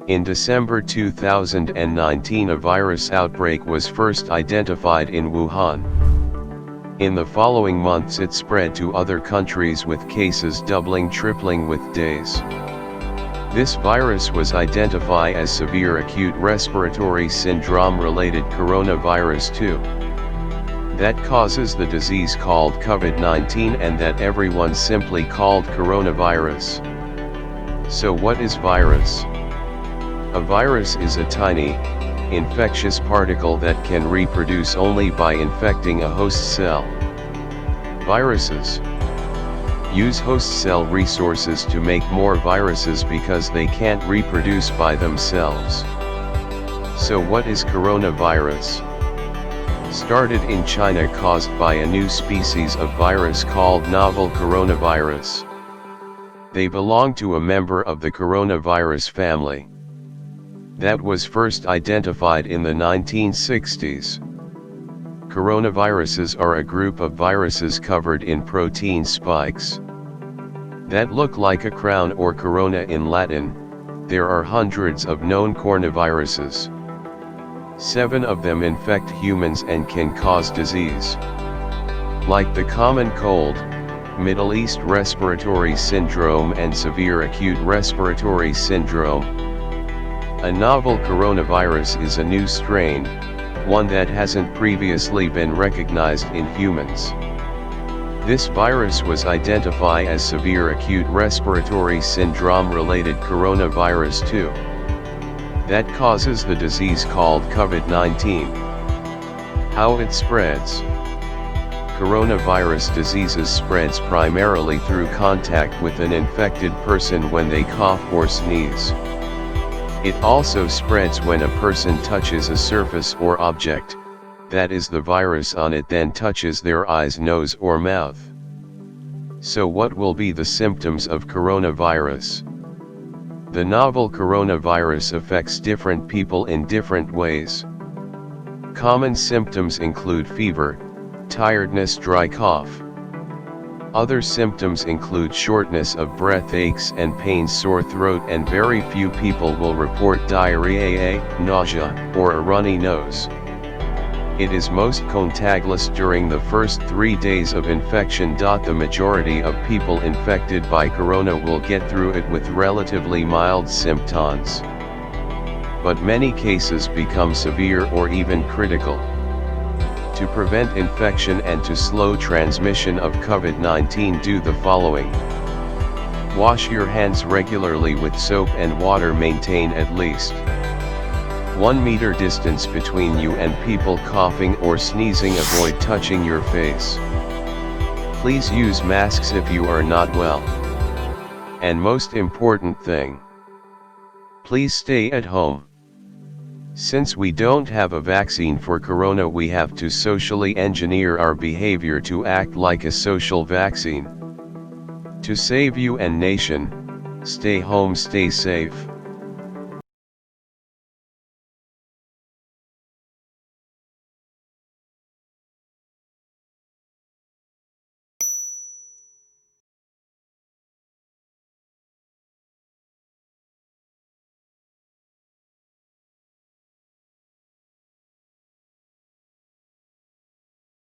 In December 2019, a virus outbreak was first identified in Wuhan. In the following months it spread to other countries with cases doubling, tripling with days. This virus was identified as severe acute respiratory syndrome related coronavirus 2. That causes the disease called COVID-19 and that everyone simply called coronavirus. So what is virus? A virus is a tiny, infectious particle that can reproduce only by infecting a host cell. Viruses use host cell resources to make more viruses because they can't reproduce by themselves. So what is coronavirus? Started in China, caused by a new species of virus called novel coronavirus. They belong to a member of the coronavirus family that was first identified in the 1960s. Coronaviruses are a group of viruses covered in protein spikes that look like a crown or corona in Latin. There are hundreds of known coronaviruses. 7 of them infect humans and can cause disease, like the common cold, Middle East respiratory syndrome and severe acute respiratory syndrome. A novel coronavirus is a new strain, one that hasn't previously been recognized in humans. This virus was identified as severe acute respiratory syndrome related coronavirus 2. That causes the disease called COVID-19. How it spreads? Coronavirus diseases spreads primarily through contact with an infected person when they cough or sneeze. It also spreads when a person touches a surface or object, that is, the virus on it then touches their eyes, nose or mouth. So what will be the symptoms of coronavirus? The novel coronavirus affects different people in different ways. Common symptoms include fever, tiredness, dry cough. Other symptoms include shortness of breath, aches and pains, sore throat, and very few people will report diarrhea, nausea, or a runny nose. It is most contagious during the first 3 days of infection. The majority of people infected by corona will get through it with relatively mild symptoms, but many cases become severe or even critical. To prevent infection and to slow transmission of COVID-19, do the following. Wash your hands regularly with soap and water. Maintain at least 1 meter distance between you and people coughing or sneezing. Avoid touching your face. Please use masks if you are not well. And most important thing, please stay at home. Since we don't have a vaccine for corona, we have to socially engineer our behavior to act like a social vaccine. To save you and nation, stay home, stay safe.